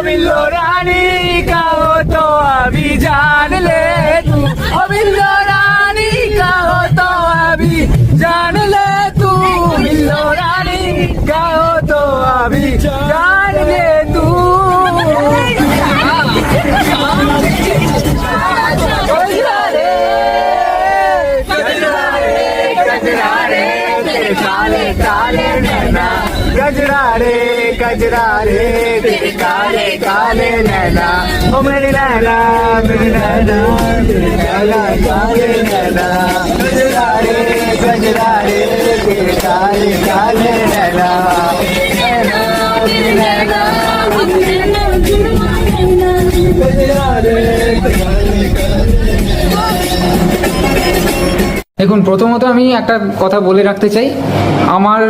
बिल्लो रानी का हो तो अभी जान ले तू, बिल्लो रानी का हो तो अभी जान ले तू, बिल्लो रानी का हो तो अभी जान ले तू। काले काले नैना गजरा रे तेरे काले काले नैना, ओ मेरी नैना तेरे काले नैना, गजरा रे तेरे काले काले नैना, দেখুন, প্রথমত আমি একটা কথা বলে রাখতে চাই, আমার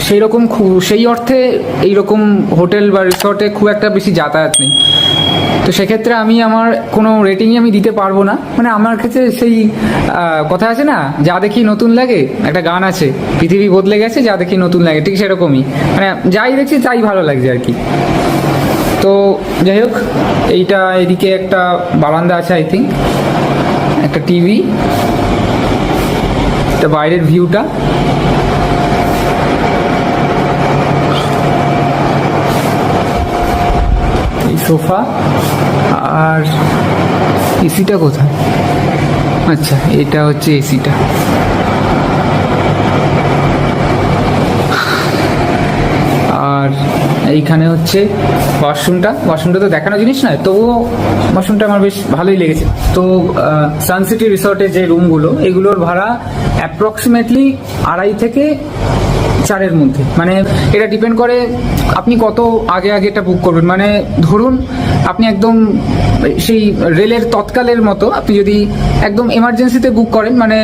সেই রকম সেই অর্থে এইরকম হোটেল বা রিসর্টে খুব একটা বেশি যাতায়াত নেই। তো সেক্ষেত্রে আমি আমার কোনো রেটিংই আমি দিতে পারবো না। মানে আমার কাছে সেই কথা আছে না, যা দেখি নতুন লাগে, একটা গান আছে, পৃথিবী বদলে গেছে যা দেখি নতুন লাগে, ঠিক সেরকমই মানে যাই দেখছি তাই ভালো লাগছে আর কি। তো যাই হোক, এইটা এদিকে একটা বারান্দা আছে, আই থিঙ্ক একটা টিভি, এটা বাইরের ভিউটা। এই সোফা আর এসিটা কোথায়? আচ্ছা, এটা হচ্ছে এসিটা। আর এইখানে হচ্ছে ওয়াশরুমটা তো দেখানো জিনিস নয়, তবুও ওয়াশরুমটা আমার বেশ ভালোই লেগেছে। তো সানসিটি রিসর্টের যে রুমগুলো, এগুলোর ভাড়া অ্যাপ্রক্সিমেটলি 2.5 থেকে 4-এর মধ্যে। মানে এটা ডিপেন্ড করে আপনি কত আগে এটা বুক করবেন। মানে ধরুন আপনি একদম সেই রেলের তৎকালের মতো আপনি যদি একদম এমার্জেন্সিতে বুক করেন, মানে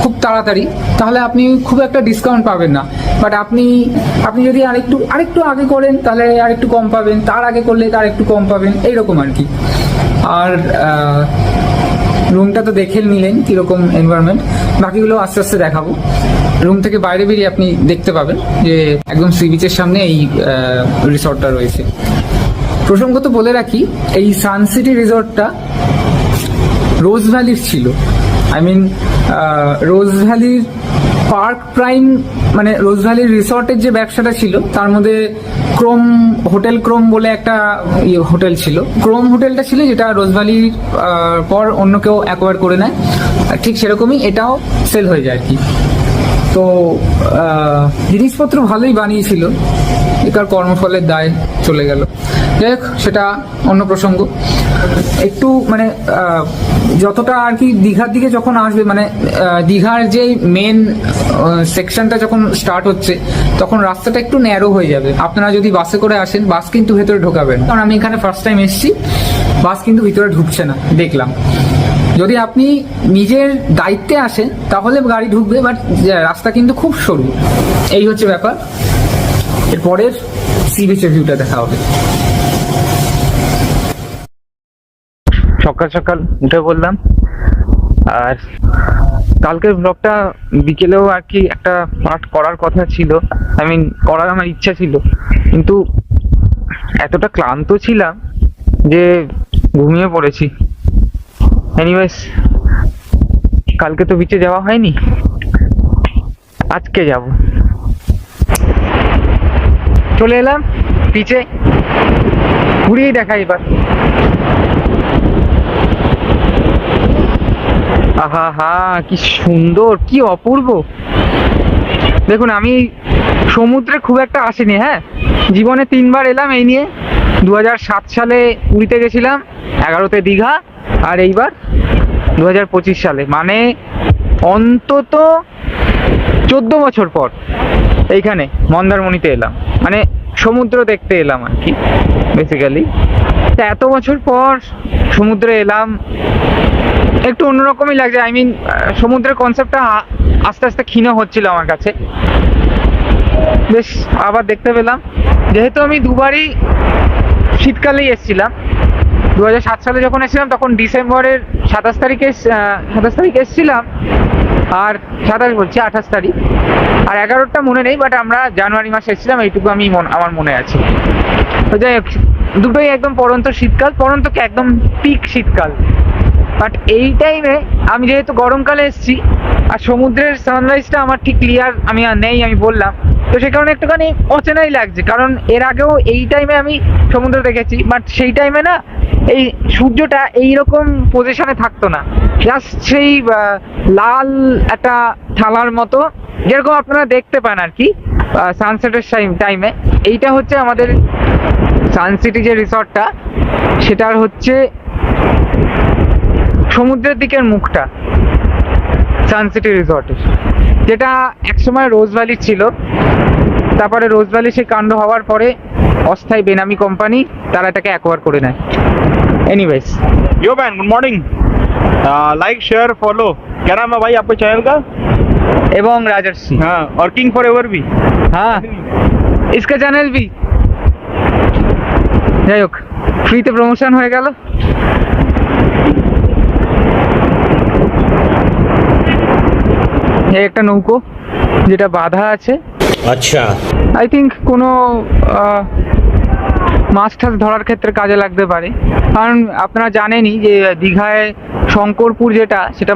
খুব তাড়াতাড়ি, তাহলে আপনি খুব একটা ডিসকাউন্ট পাবেন না। বাট আপনি যদি আরেকটু আগে করেন তাহলে আরেকটু কম পাবেন, তার আগে করলে তার একটু কম পাবেন, এইরকম আর কি। আর রুমটা তো দেখে নিলেন কিরকম এনভায়রনমেন্ট, বাকিগুলো আস্তে আস্তে দেখাবো। রুম থেকে বাইরে বেরিয়ে আপনি দেখতে পাবেন যে একদম সি বিচের সামনে এই রিসর্টটা রয়েছে। প্রসঙ্গত বলে রাখি, এই সানসিটি রিসর্টটা রোজ ভ্যালির ছিল। রোজ ভ্যালির পার্ক প্রাইম, মানে রোজ ভ্যালির রিসর্টের যে ব্যবসাটা ছিল তার মধ্যে হোটেল ক্রোম বলে একটা হোটেল ছিল। ক্রোম হোটেলটা ছিল যেটা রোজ ভ্যালির পর অন্য কেউ অ্যাকোয়ার করে নেয়, ঠিক সেরকমই এটাও সেল হয়ে যায় আর কি। তো জিনিসপত্র ভালোই বানিয়েছিল, এটার কর্মফলের দায় চলে গেল। যাই হোক, সেটা অন্য প্রসঙ্গ। একটু মানে যতটা আর কি দীঘার দিকে যখন আসবে, মানে দীঘার যে মেন সেকশনটা যখন স্টার্ট হচ্ছে, তখন রাস্তাটা একটু ন্যারো হয়ে যাবে। আপনারা যদি বাসে করে আসেন, বাস কিন্তু ভেতরে ঢোকাবেন, কারণ আমি এখানে ফার্স্ট টাইম এসেছি, বাস কিন্তু ভিতরে ঢুকছে না দেখলাম। যদি আপনি নিজের দায়িত্বে আসেন তাহলে গাড়ি ঢুকবে, বাট রাস্তা কিন্তু খুব সরু। এই হচ্ছে ব্যাপার। এরপরের সি বিচের ভিউটা দেখা হবে। সকাল সকাল উঠে বললাম, আর কালকের ব্লগটা বিকেলেও আর কি একটা পার্ট করার কথা ছিল, করার আমার ইচ্ছা ছিল, কিন্তু এতটা ক্লান্ত ছিলাম যে ঘুমিয়ে পড়েছি। এনিওয়েজ, কালকে তো বিচে যাওয়া হয়নি, আজকে যাব। চলে এলাম বিচে, ঘুরিয়ে দেখা এবার। আহা হা, কি সুন্দর, কি অপূর্ব। দেখুন, আমি সমুদ্রে খুব একটা আসিনি, হ্যাঁ, জীবনে 3বার এলাম এই নিয়ে। 2007 সালে পুরীতে গেছিলাম, 11তে দীঘা, আর এইবার 2025 সালে। মানে অন্তত 14 বছর পর এইখানে মন্দারমণিতে এলাম, মানে সমুদ্র দেখতে এলাম আর কি বেসিক্যালি। তা এত বছর পর সমুদ্রে এলাম, একটু অন্যরকমই লাগছে। আই মিন সমুদ্রের কনসেপ্টটা আস্তে আস্তে ক্ষীণ হচ্ছিল আমার কাছে। বেশ আবার দেখতে পেলাম, যেহেতু আমি দুবারই শীতকালেই এসেছিলাম। 2007 সালে যখন এসেছিলাম তখন ডিসেম্বরের 27 তারিখে এসেছিলাম, আর 28 তারিখ, আর 11টা মনে নেই, বাট আমরা জানুয়ারি মাসে এসেছিলাম, এইটুকু আমার মনে আছে। তো যাই হোক, দুটোই একদম পড়ন্ত শীতকাল, পড়ন্ত কি একদম পিক শীতকাল। বাট এই টাইমে আমি যেহেতু গরমকালে এসেছি, আর সমুদ্রের সানরাইজটা আমার ঠিক ক্লিয়ার আমি বললাম, তো সেই কারণে একটুখানি অচেনাই লাগছে। কারণ এর আগেও এই টাইমে আমি সমুদ্র দেখেছি, বাট সেই টাইমে না এই সূর্যটা এইরকম পজিশনে থাকতো না, জাস্ট সেই লাল একটা থালার মতো, যেরকম আপনারা দেখতে পান আর কি সানসেটের টাইমে। এইটা হচ্ছে আমাদের সানসিটি যে রিসর্টটা, সেটার হচ্ছে সমুদ্রের দিকের মুখটা সানসিটি রিসর্টের, যেটা একসময় রোজ ভ্যালি ছিল। তারপরে রোজ ভ্যালি সে কাণ্ড হওয়ার পরে অস্থায়ী বেনামি কোম্পানি তারা এটাকে অ্যাকোয়ার করে নেয়। Anyways yo man good morning, like share follow. क्या नाम है भाई आपके चैनल का? এবং রাজর্ষি, हाँ, और किंग फॉर एवर भी। हाँ इसका চ্যানেল भी। যাই হোক, ফ্রিতে প্রমোশন হয়ে গেল। এই একটা নৌকো যেটা বাঁধা আছে, अच्छा আই থিঙ্ক কোনো মাছ টাছ ধরার ক্ষেত্রে কাজে লাগতে পারে। কারণ আপনারা জানেনই যে দীঘায় শঙ্করপুর যেটা, সেটা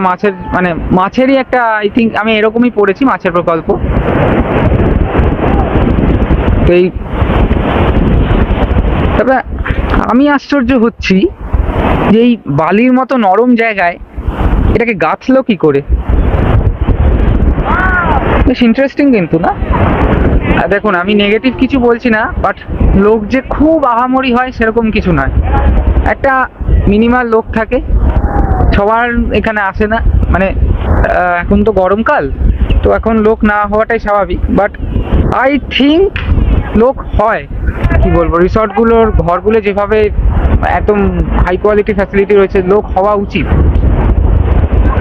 মাছেরই একটা, আই থিঙ্ক আমি এরকমই পড়েছি, মাছের প্রকল্প। এই তবে আমি আশ্চর্য হচ্ছি যে এই বালির মতো নরম জায়গায় এটাকে গাঁথলো কি করে। বেশ ইন্টারেস্টিং কিন্তু, না? দেখুন, আমি নেগেটিভ কিছু বলছি না, বাট লোক যে খুব আহামরি হয় সেরকম কিছু নয়। একটা মিনিমাল লোক থাকে, সবার এখানে আসে না, মানে এখন তো গরমকাল, তো এখন লোক না হওয়াটাই স্বাভাবিক। বাট আই থিঙ্ক লোক হয়, কি বলবো, রিসর্টগুলোর ঘরগুলো যেভাবে একদম হাই কোয়ালিটি ফ্যাসিলিটি রয়েছে, লোক হওয়া উচিত।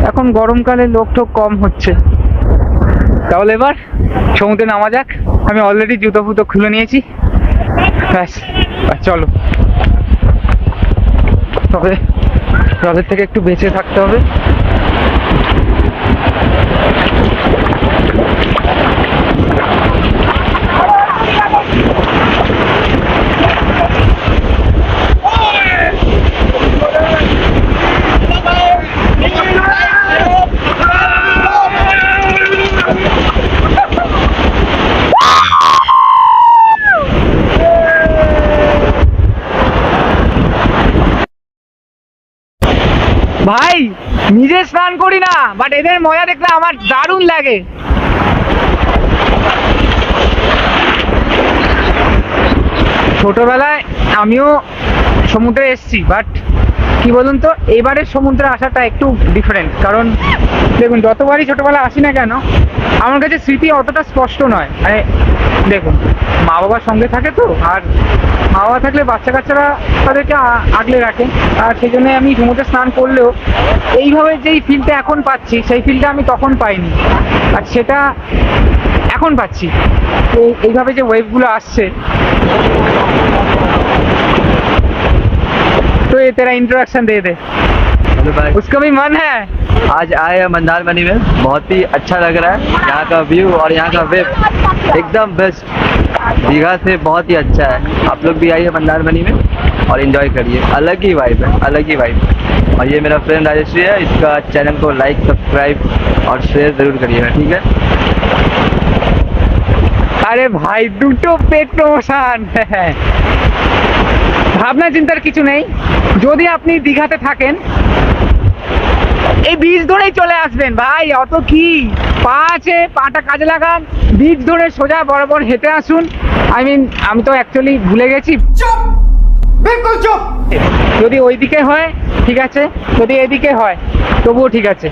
এখন গরমকালে লোক টোক কম হচ্ছে। তাহলে এবার সমুদ্রে নামা যাক। আমি অলরেডি জুতো ফুতো খুলে নিয়েছি, ব্যাস চলো। তবে রোদের থেকে একটু বেঁচে থাকতে হবে। ভাই, নিজে স্নান করি না, বাট এদের মজা দেখলে আমার দারুণ লাগে। ছোটবেলায় আমিও সমুদ্রে এসেছি, বাট কি বলুন তো, এবারের সমুদ্রে আসাটা একটু ডিফারেন্ট। কারণ দেখুন, যতবারই ছোটবেলা আসি না কেন, আমার কাছে স্মৃতি অতটা স্পষ্ট নয়। মানে দেখুন, মা বাবার সঙ্গে থাকে তো, আর মা বাবা থাকলে বাচ্চা কাচ্চারা তাদেরকে আগলে রাখে, আর সেই জন্য আমি সমুদ্রে স্নান করলেও এইভাবে যেই ফিলটা এখন পাচ্ছি, সেই ফিলটা আমি তখন পাইনি, আর সেটা এখন পাচ্ছি। এইভাবে যে ওয়েভগুলো আসছে। तो ये तेरा इंट्रोडक्शन दे दे। हेलो भाई, उसका भी मन है। आज आए हैं मंदारमनी में, बहुत ही अच्छा लग रहा है। यहाँ का व्यू और यहाँ का वेब एकदम बेस्ट, दीघा से बहुत ही अच्छा है। आप लोग भी आइए मंदारमनी में और एंजॉय करिए, अलग ही वाइब है, अलग ही वाइब है। और ये मेरा फ्रेंड राजश्री है, इसका चैनल को लाइक, सब्सक्राइब और शेयर जरूर करिएगा, ठीक है? अरे भाई, দুটো পেট প্রমোশন। ভাবনা চিন্তার কিছু নেই, যদি আপনি দীঘাতে থাকেন এই বীজ ধরেই চলে আসবেন ভাই। অত কি, পা আছে, পাটা কাজে লাগান, বীজ ধরে সোজা বরাবর হেঁটে আসুন। আই মিন, আমি তো অ্যাকচুয়ালি ভুলে গেছি। চুপ, বিলকুল চুপ। যদি ওইদিকে হয় ঠিক আছে, যদি এদিকে হয় তবুও ঠিক আছে।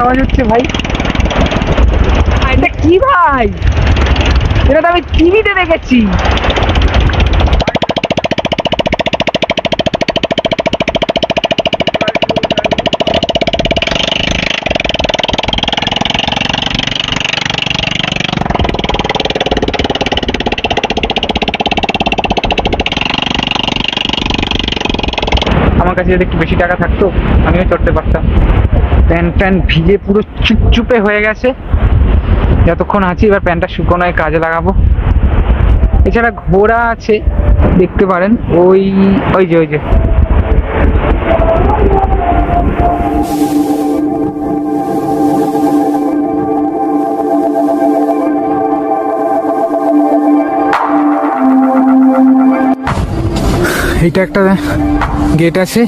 আওয়াজ হচ্ছে ভাই? এটা কি ভাই? এটা তো আমি টিভিতে দেখেছি। আমার কাছে যদি একটু বেশি টাকা থাকতো আমিও চড়তে পারতাম। প্যান্ট ভিজে পুরো চুপচুপে হয়ে গেছে। যতক্ষণ আছি এবার প্যান্টটা শুকোনোয় কাজে লাগাবো। এছাড়া ঘোড়া আছে, দেখতে পারেন। ওই ওই যে এইটা একটা গেট আছে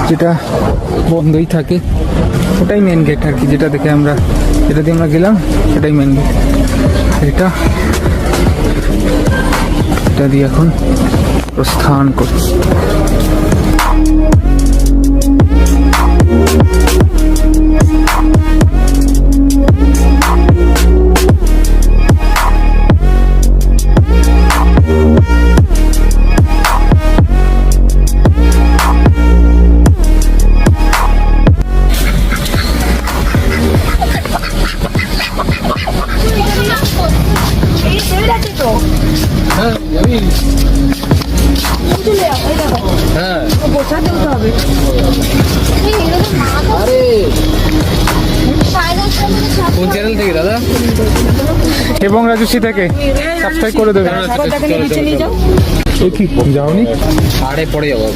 যেটা বন্ধই থাকে, ওটাই মেন গেট আর কি, যেটা দিয়ে আমরা গেলাম সেটাই মেন গেট। এটা দিয়ে এখন প্রস্থান করছি। কোন চ্যানেল থেকে দাদা? এবং রাজস্বী থেকে সাবস্ক্রাইব করে দেবেন। এই কি যাওনি? আরে পড়ে যাবো।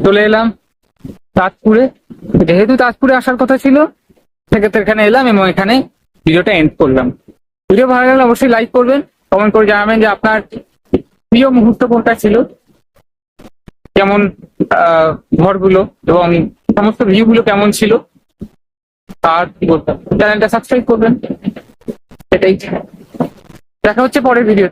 চলে এলাম তাজপুরে। যেহেতু তাজপুরে আসার কথা ছিল সেক্ষেত্রে এখানে এলাম এবং এখানে ভিডিওটা এন্ড করলাম। ভিডিও ভালো লাগলে অবশ্যই লাইক করবেন, কমেন্ট করে জানাবেন যে আপনার প্রিয় মুহূর্ত কোনটা ছিল, যেমন ঘরগুলো এবং সমস্ত ভিউগুলো কেমন ছিল। আর কি বলতাম, চ্যানেলটা সাবস্ক্রাইব করবেন। এটাই, দেখা হচ্ছে পরের ভিডিও।